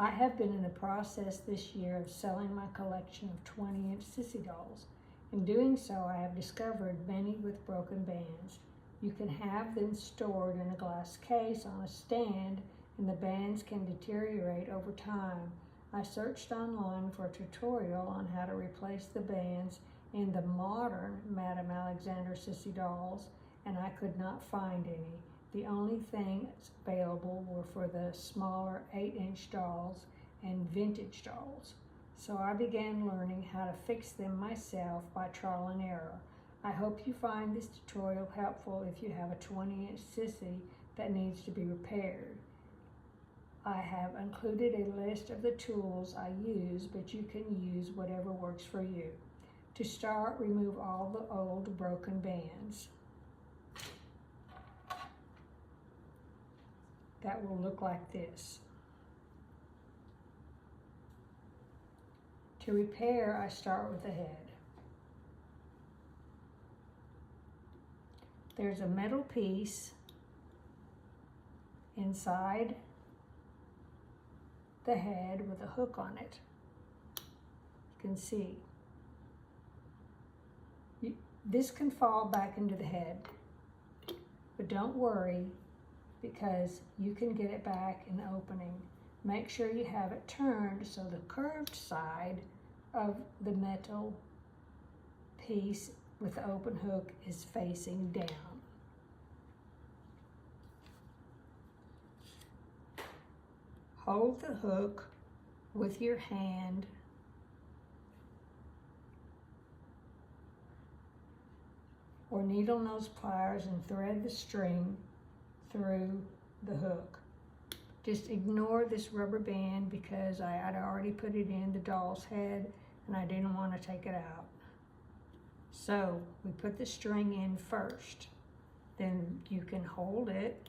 I have been in the process this year of selling my collection of 20-inch Cissy dolls. In doing so, I have discovered many with broken bands. You can have them stored in a glass case on a stand, and the bands can deteriorate over time. I searched online for a tutorial on how to replace the bands in the modern Madame Alexander Cissy dolls, and I could not find any. The only things available were for the smaller 8-inch dolls and vintage dolls. So I began learning how to fix them myself by trial and error. I hope you find this tutorial helpful if you have a 20-inch Cissy that needs to be repaired. I have included a list of the tools I use, but you can use whatever works for you. To start, remove all the old broken bands. That will look like this. To repair, I start with the head. There's a metal piece inside the head with a hook on it. You can see. This can fall back into the head, but don't worry, because you can get it back in the opening. Make sure you have it turned so the curved side of the metal piece with the open hook is facing down. Hold the hook with your hand or needle nose pliers and thread the string through the hook. Just ignore this rubber band because I had already put it in the doll's head and I didn't want to take it out. So we put the string in first. Then you can hold it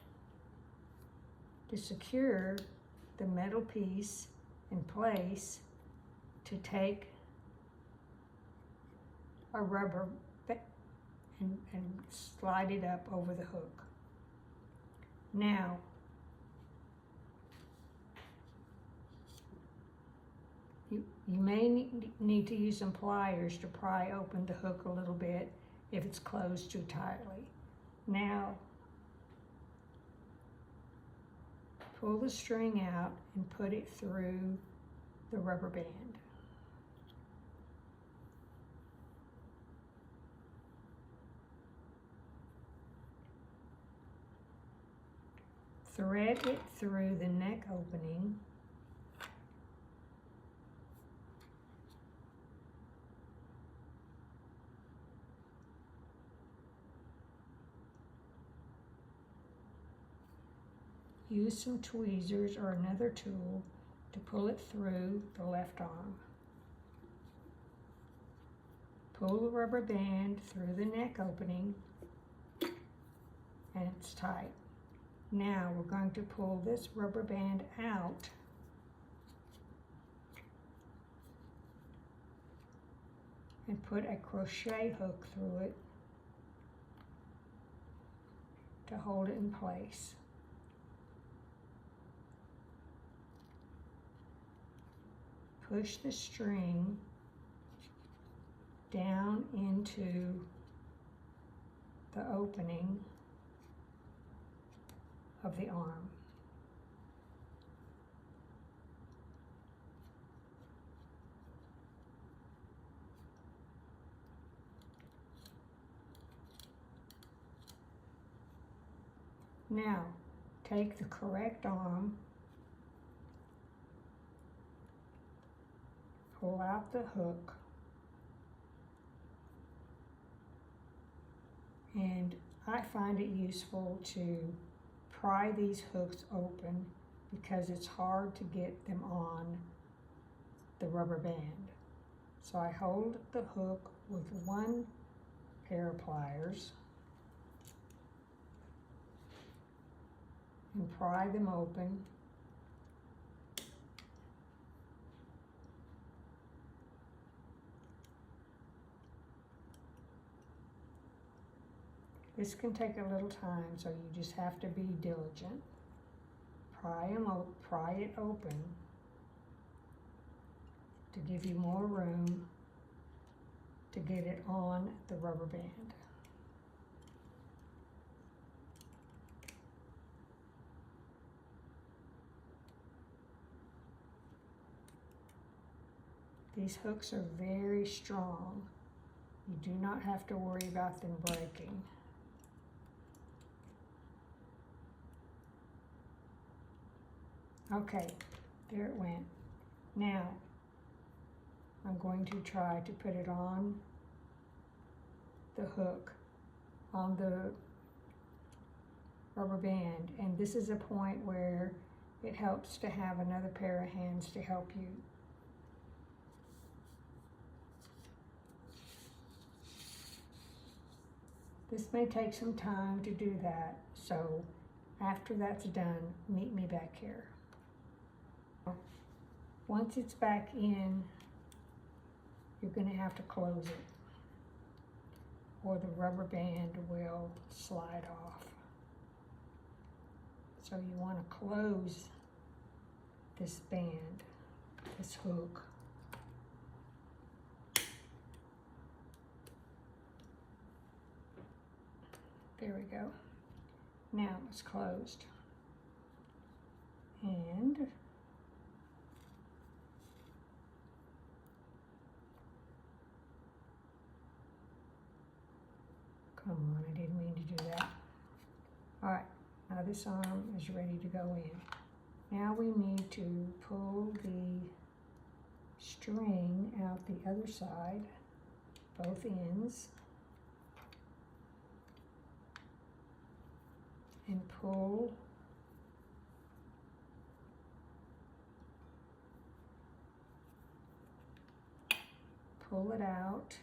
to secure the metal piece in place to take a rubber and slide it up over the hook. Now, you may need to use some pliers to pry open the hook a little bit if it's closed too tightly. Now, pull the string out and put it through the rubber band. Thread it through the neck opening. Use some tweezers or another tool to pull it through the left arm. Pull the rubber band through the neck opening and it's tight. Now we're going to pull this rubber band out and put a crochet hook through it to hold it in place. Push the string down into the opening of the arm. Now, take the correct arm, pull out the hook, and I find it useful to pry these hooks open because it's hard to get them on the rubber band. So I hold the hook with one pair of pliers and pry them open. This can take a little time, so you just have to be diligent. Pry it open to give you more room to get it on the rubber band. These hooks are very strong. You do not have to worry about them breaking. Okay, there it went. Now, I'm going to try to put it on the hook, on the rubber band, and this is a point where it helps to have another pair of hands to help you. This may take some time to do that, so after that's done, meet me back here. Once it's back in, you're going to have to close it, or the rubber band will slide off. So you want to close this band, this hook. There we go. Now it's closed. And come on, I didn't mean to do that. All right, now this arm is ready to go in. Now we need to pull the string out the other side, both ends, and pull it out.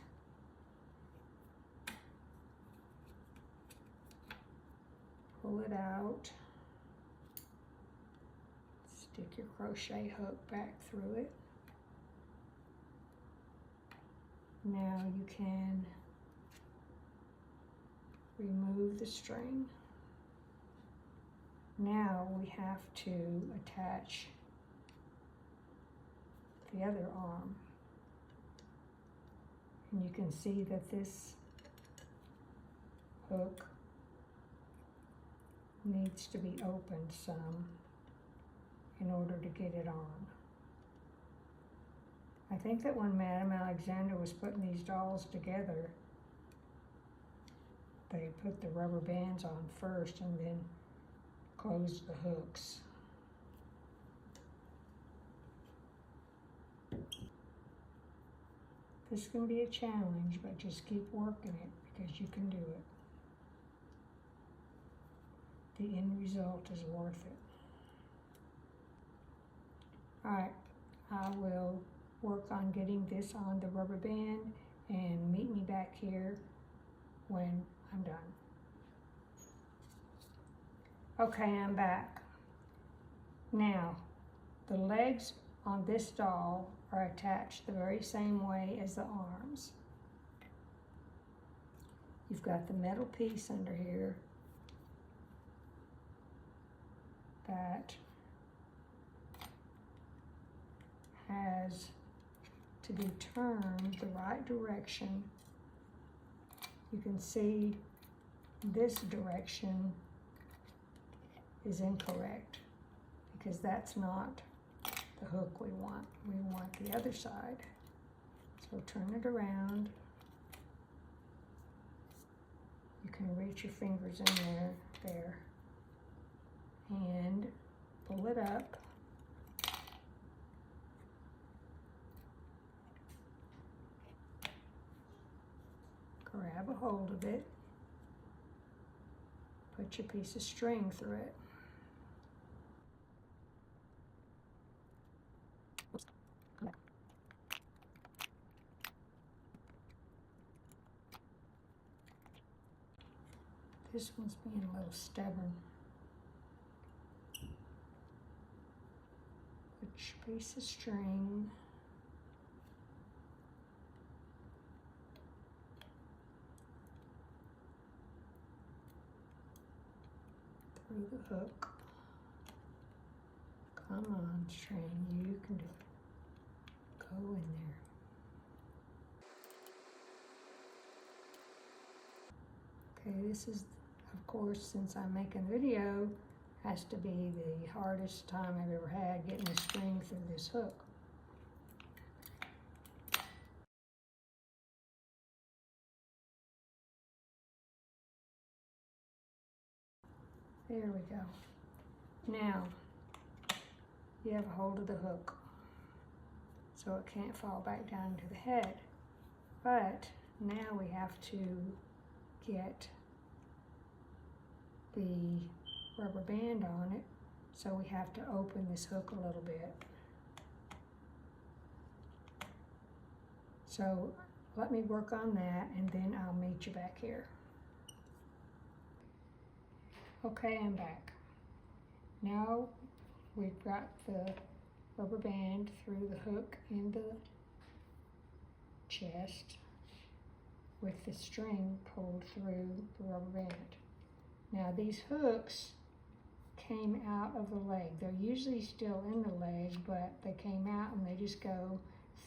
Pull it out. Stick your crochet hook back through it. Now you can remove the string. Now we have to attach the other arm. And you can see that this hook needs to be opened some in order to get it on. I think that when Madame Alexander was putting these dolls together, they put the rubber bands on first and then closed the hooks. This can be a challenge, but just keep working it because you can do it. The end result is worth it. All right, I will work on getting this on the rubber band and meet me back here when I'm done. Okay, I'm back. Now, the legs on this doll are attached the very same way as the arms. You've got the metal piece under here that has to be turned the right direction. You can see this direction is incorrect because that's not the hook we want. We want the other side. So turn it around. You can reach your fingers in there, and pull it up. Grab a hold of it. Put your piece of string through it. This one's being a little stubborn. Put your piece of string through the hook. Come on, string, you can do it. go in there. Okay, this is, of course, since I'm making a video, has to be the hardest time I've ever had getting the string through this hook. There we go. Now, you have a hold of the hook, so it can't fall back down to the head. But now we have to get the rubber band on it, so we have to open this hook a little bit. So let me work on that and then I'll meet you back here. Okay, I'm back. Now we've got the rubber band through the hook in the chest with the string pulled through the rubber band. Now these hooks came out of the leg. They're usually still in the leg, but they came out and they just go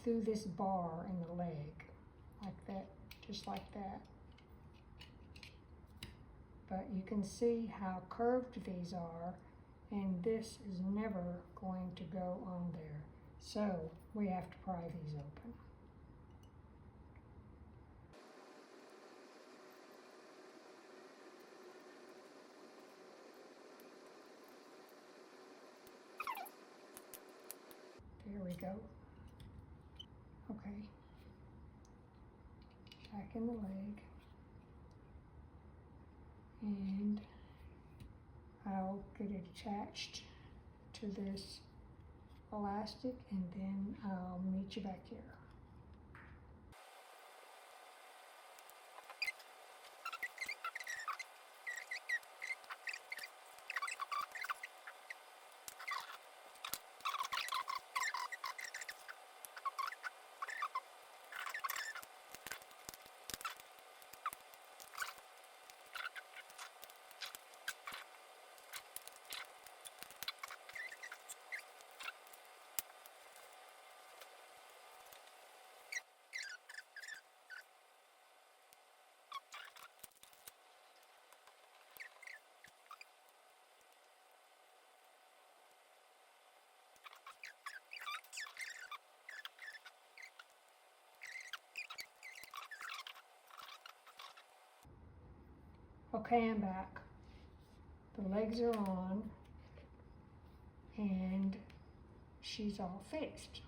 through this bar in the leg, like that, just like that. But you can see how curved these are, and this is never going to go on there. So we have to pry these open. There we go. Okay. Back in the leg. And I'll get it attached to this elastic and then I'll meet you back here. Okay, I'm back. The legs are on and she's all fixed.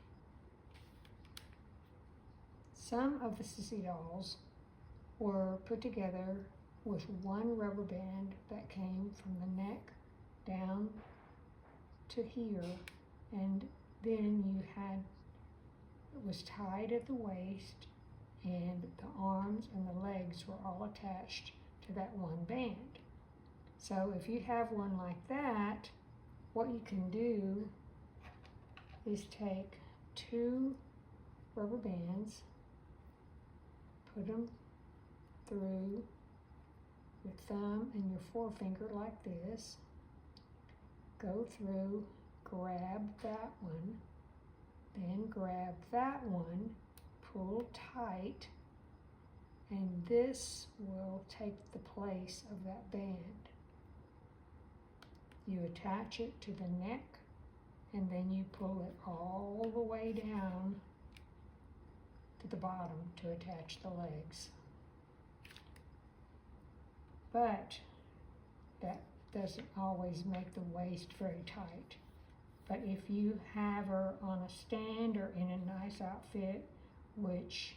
Some of the Cissy dolls were put together with one rubber band that came from the neck down to here, and then it was tied at the waist, and the arms and the legs were all attached to that one band. So if you have one like that, what you can do is take two rubber bands, put them through your thumb and your forefinger like this, go through, grab that one, then grab that one, pull tight, and this will take the place of that band. You attach it to the neck, and then you pull it all the way down to the bottom to attach the legs. But that doesn't always make the waist very tight. But if you have her on a stand or in a nice outfit, which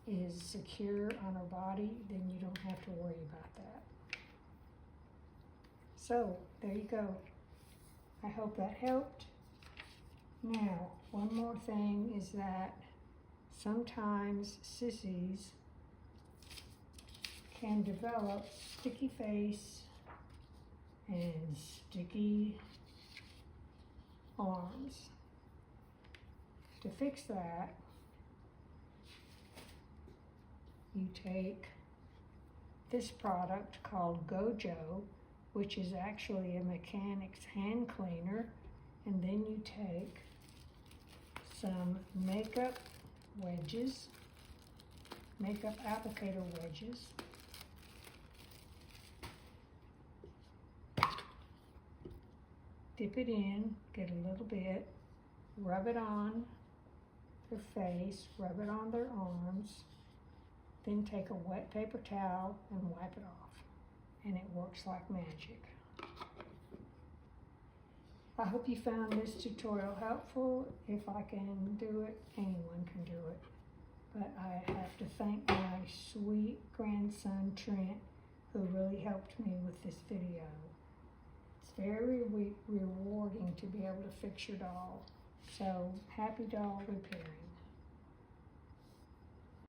is secure on her body, then you don't have to worry about that. So, there you go. I hope that helped. Now, one more thing is that sometimes sissies can develop sticky face and sticky arms. To fix that, you take this product called Gojo, which is actually a mechanic's hand cleaner, and then you take some makeup wedges, makeup applicator wedges. Dip it in, get a little bit, rub it on their face, rub it on their arms, then take a wet paper towel and wipe it off, and it works like magic. I hope you found this tutorial helpful. If I can do it, anyone can do it. But I have to thank my sweet grandson, Trent, who really helped me with this video. It's very rewarding to be able to fix your doll. So, happy doll repairing.